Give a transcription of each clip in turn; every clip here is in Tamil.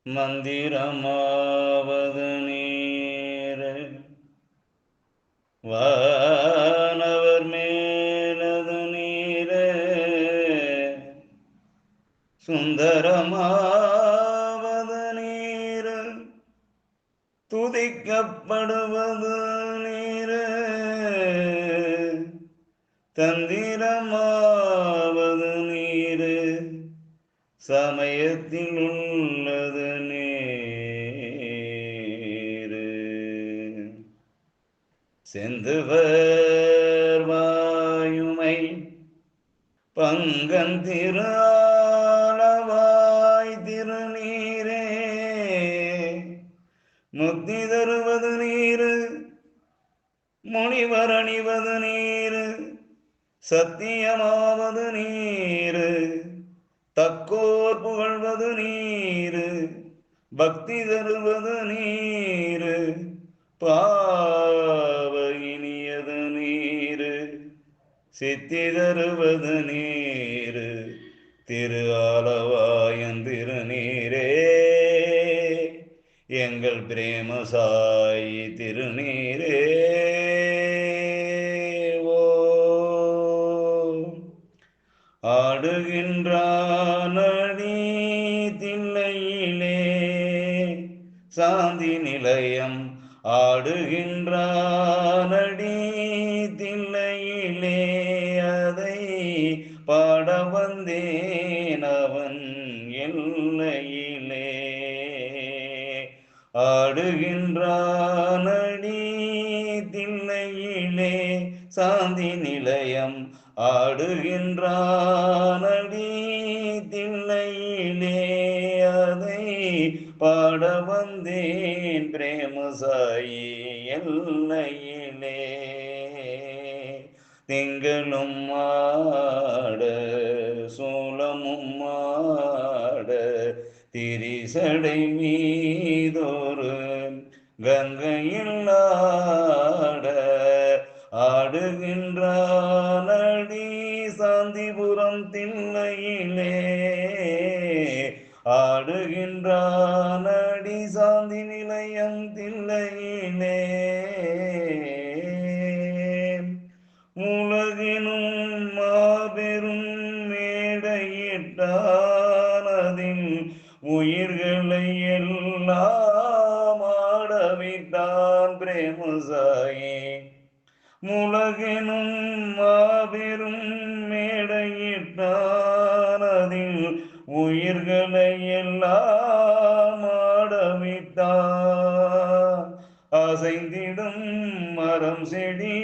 மந்திரமாவது நீர் வானவர் மேலது நீர் சுந்தரமாவது நீர் துதிக்கப்படுவது நீர் தந்திரமாவது நீர் சமயத்தில் உள்ளது நீர் செந்துவர் வாயுமை பங்கந்திராளவாய் திருநீரே முக்தி தருவது நீர் முனிவர் அணிவது நீர் சத்தியமாவது நீர் தக்கோர் புகழ்வது நீர் பக்தி தருவது நீர் பாவ இனியது நீர் சித்தி தருவது நீர் திரு ஆலவாயன் திருநீரே எங்கள் பிரேமசாயி திருநீரே ஆடுகின்றானடி தில்லையிலே சாந்தி நிலையம் ஆடுகின்றானடி தில்லையிலே அதை பாட வந்தேன் அவன் எல்லையிலே ஆடுகின்றானடி தில்லையிலே சாந்தி நிலையம் ஆடுகின்றானடி தில்லையிலே அதை பாட வந்தேன் பிரேமசாயி எல்லையிலே திங்களும் ஆட சூலமும் ஆட திரிசடை மீதொரு கங்கையில் ஆட ஆடுகின்றானடி சாந்திபுரம் தில்லையிலே ஆடுகின்றானடி சாந்தி நிலையம் தில்லையிலே உலகினும் மாபெரும் மேடையிட்டானதில் உயிர்களை எல்லாம் ஆடவிட்டான் பிரேமசாயி முலகெனும் மாபெரும் மேடையிட்டானதில் உயிர்களை எல்லாம் ஆடவிட்டான் அசைந்திடும் மரம் செடி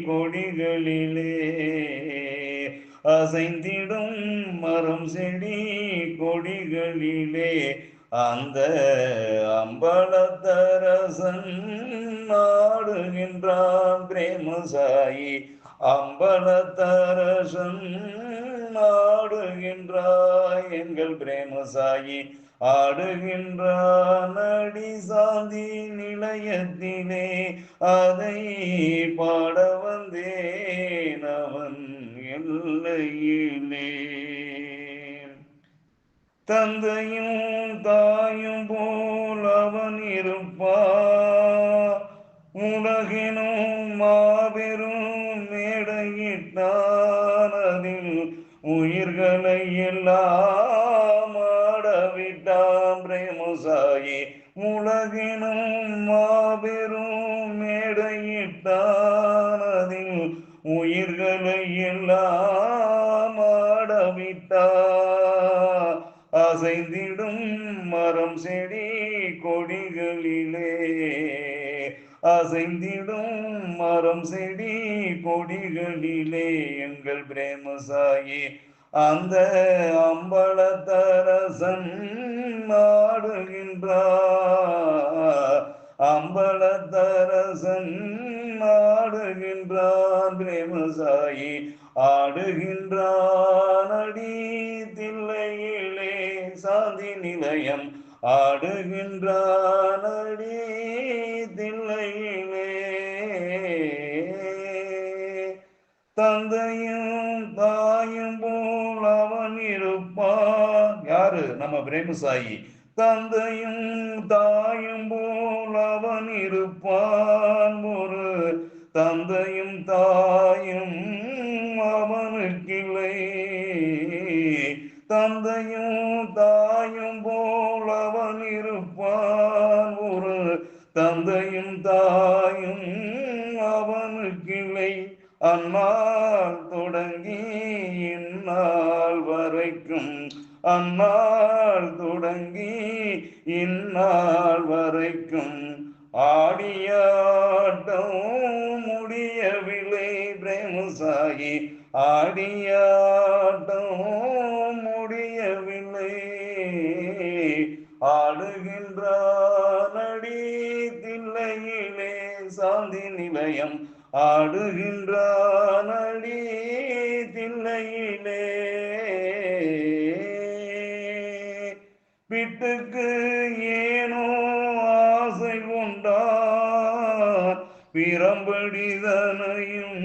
கொடிகளிலே அசைந்திடும் மரம் செடி கொடிகளிலே அந்த அம்பலத்தரசன் ஆடுகின்றான் பிரேமசாயி அம்பலத்தரசன் ஆடுகின்றாய் எங்கள் பிரேமசாயி ஆடுகின்றான் அடி சாந்தி நிலையத்திலே அதை பாட வந்தேன் அவன் எல்லையிலே தந்தையும் தாயும் போல் அவன் இருப்பான் உலகினும் மாபெரும் மேடையிட்டான் அதில் உயிர்களை எல்லாம் ஆடவிட்டான் பிரேமசாயி உலகினும் மாபெரும் மேடையிட்டான் அதில் உயிர்களை எல்லாம் ஆடவிட்டான் அசைந்திடும் மரம் செடி கொடிகளிலே அசைந்திடும் மரம் செடி கொடிகளிலே எங்கள் பிரேமசாயி அந்த அம்பலத்தரசன் ஆடுகின்றான் அம்பலத்தரசன் ஆடுகின்றான் பிரேமசாயி ஆடுகின்றான் அடி தில்லையிலே சாந்தி நிலையம் ஆடுகின்றான் அடி தில்லையிலே தந்தையும் தாயும் போல் அவன் இருப்பான் யாரு நம்ம பிரேமசாயி தந்தையும் தாயும் போல் அவன் இருப்பான். ஒரு தந்தையும் தாயும் அவனுக்கில்லை. தந்தையும் தாயும் போல் அவன் இருப்பான். ஒரு தந்தையும் தாயும் அவனுக்கில்லை. அந்நாள் தொடங்கி இந்நாள் வரைக்கும், அந்நாள் தொடங்கி இந்நாள் வரைக்கும் ஆடியாட்டம் முடியவில்லை. பிரேமசாயி ஆடியாட்டம் முடியவில்லை. ஆடுகின்றான் அடி தில்லையிலே சாந்தி நிலையம். ஆடுகின்றான் அடி தில்லையிலே. வீட்டுக்கு ஏனோ ஆசை கொண்டான், பிரம்படிதனையும்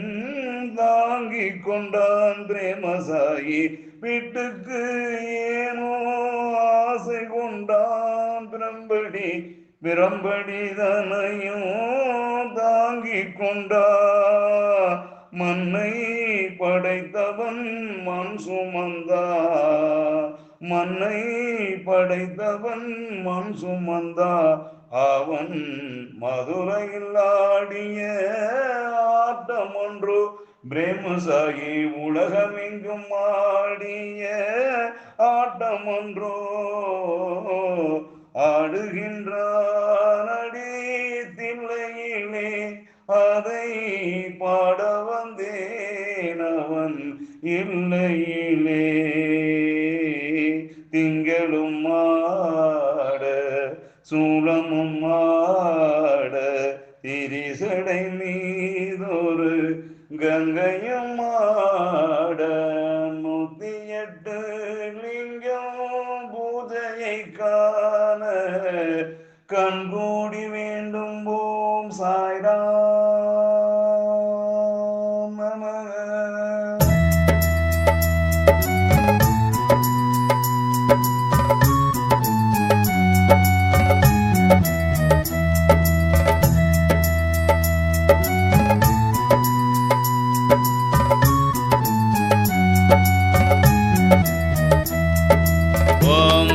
தாங்கிக் கொண்டான். பிரேமசாயி வீட்டுக்கு ஏனோ ஆசை கொண்டான், பிரம்படிதனையும் தாங்கிக் கொண்டான். மண்ணை படைத்தவன் மண் சுமந்தா, மண்ணை படைத்தவன் மண் சுமந்தா. அவன் மதுரையில் ஆடிய ஆட்டம் ஒன்று. பிரேமசாயி உலகமெங்கும் ஆடிய ஆட்டம் ஒன்றோ. ஆடுகின்றான் அடி தில்லையிலே, அதை பாட வந்தேன் அவன் இல்லையிலே. திங்களும் ஆட சூலமும் ஆட, திரிசடை மீதொரு கங்கையும் ஆட. 108 லிங்கம் பூஜையை காண கண்கூடி வேண்டும். ஓம் சாய்ராம் நமः.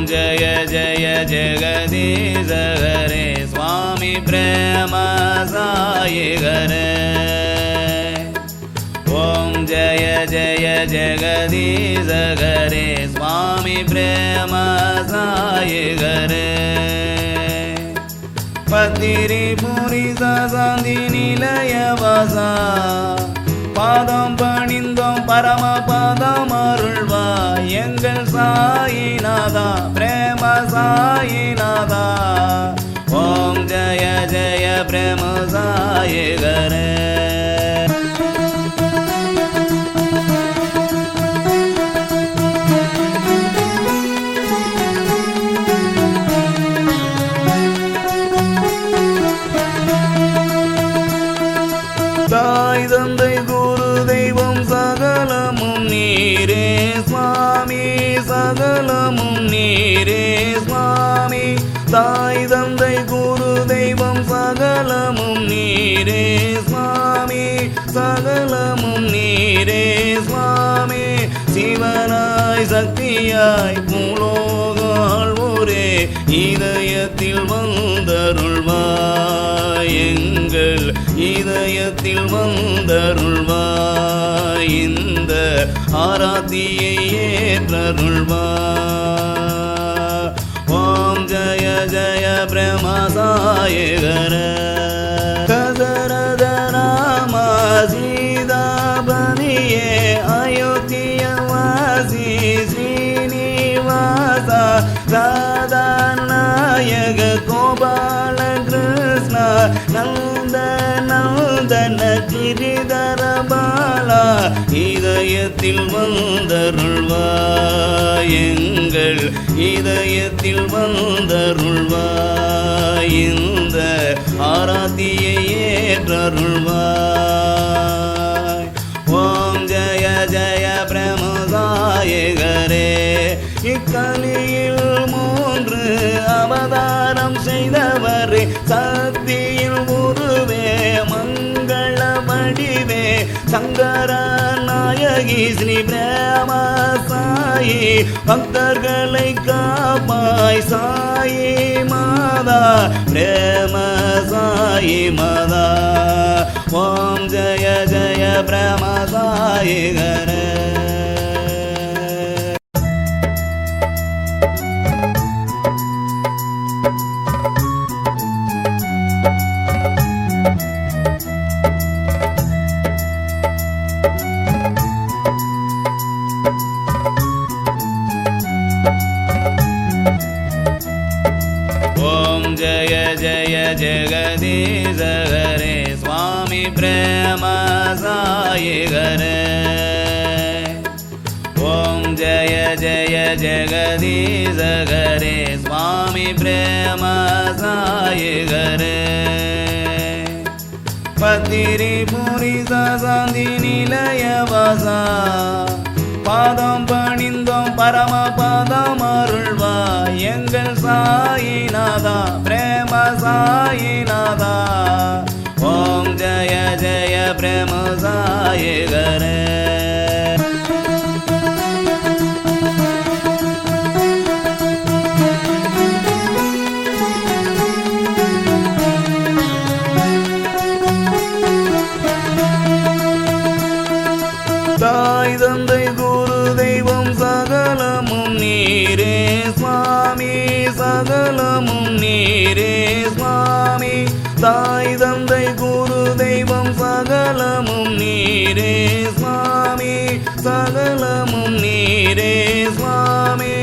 जय जय जगदीश हरे स्वामी प्रेम साई हरे. ओम जय जय जगदीश हरे स्वामी प्रेम साई हरे. पतिरिपुरी சாந்தி நிலையவாசா, பாதம் பணிந்தோம் பரம பாதம் அருள்வாய் எங்கள் சாயிநாதா, பிரேம சாயிநாதா. ஓம் ஜய ஜய பிரேம சாயி ஹரே. தாய் தந்தை குரு தெய்வம் சகலமும் நீரே சுவாமி, சகலமும் நீரே சுவாமி. தாய் தந்தை குரு தெய்வம் சகலமும் நீரே சுவாமி, சகலமும் நீரே சுவாமி. சிவனாய் சக்தியாய் மூலோகாள் ஒரே இதயத்தில் வந்தருள்வாய், எங்கள் இதயத்தில் வந்தருள்வாய். இந்த ஆராத்தியை ஏற்றருள்வாய். ஓம் ஜய ஜய பிரேம சாயி ஹரே. தசரத ராம சீதாபதியே அயோத்தியவாசி ஸ்ரீனிவாச ராதாநாயக கோபால கிருஷ்ண நந்த நந்தன கிரிதர பாலா. இதயத்தில் வந்தருள்வாய், எங்கள் இதயத்தில் வந்தருள்வாய். இந்த ஆராத்தியை ஏற்றருள்வாய். ஓம் ஜய ஜய பிரேம சாயி ஹரே. இக்கலியில் 3 சக்தியில் உருவே மங்கள வடிவே சங்கர நாயகி ஸ்ரீ பிரேம சாயி பக்தர்களை காப்பாய் சாயி மாதா பிரேம சாயி மாதா ஓம் ஜய ஜய பிரேம சாயி கர ओम जय जय जगदीश हरे स्वामी प्रेम साई हरे ओम जय जय जगदीश हरे स्वामी प्रेम साई हरे पतिरी पुरी साந்தி நிலையவாசா பாதம் பணிந்தோம் பரம பாதம் அருள்வாய் எங்கள் சாயிநாதா பிரேம சாயிநாதா ஓம் ஜய ஜய பிரேம சாயி ஹரே தாய் தந்தை குரு தெய்வம் சகலமும் நீரே சுவாமி சகலமும் நீரே சுவாமி தாய் தந்தை குரு தெய்வம் சகலமும் நீரே சுவாமி சகலமும் நீரே சுவாமி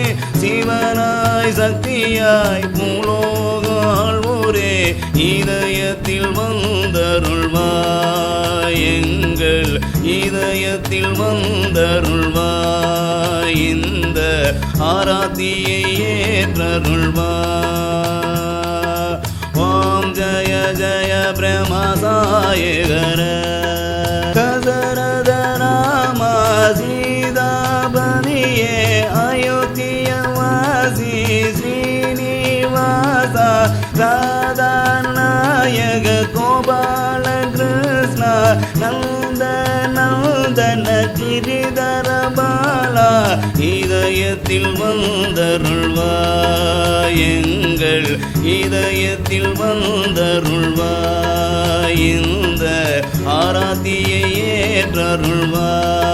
சிவனாய் சக்தியாய் மூலோகால் ஊரே இதயத்தில் வந்தருள்வாய் எங்கள் இதயத்தில் வந்தருள்வாய் இந்த ஆராத்தியை ஏற்றருள்வாய் ஓம் ஜய ஜய பிரேம சாயி ஹரே தசரத ராம சீதாபதியே அயோத்திய வாசி ஸ்ரீனிவாச ராதா நாயக கோபால கிருஷ்ண நந்த நந்தன கிரிதர பாலா இதயத்தில் வந்தருள்வாய் எங்கள் இதயத்தில் வந்தருள்வாய் இந்த ஆராத்தியை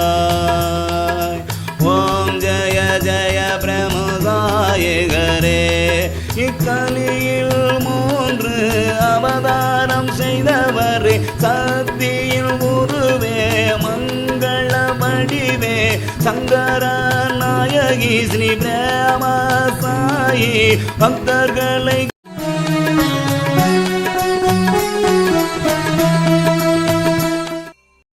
ஏற்றருள்வாய் ஓம் ஜய ஜய பிரேம சாயி ஹரே இக்கலியில் 3 அவதாரம் செய்தவரே சக்தியில் உருவே மங்கள வடிவே சங்கர நாயகி ஸ்ரீ பிரேம சாயி பக்தர்களை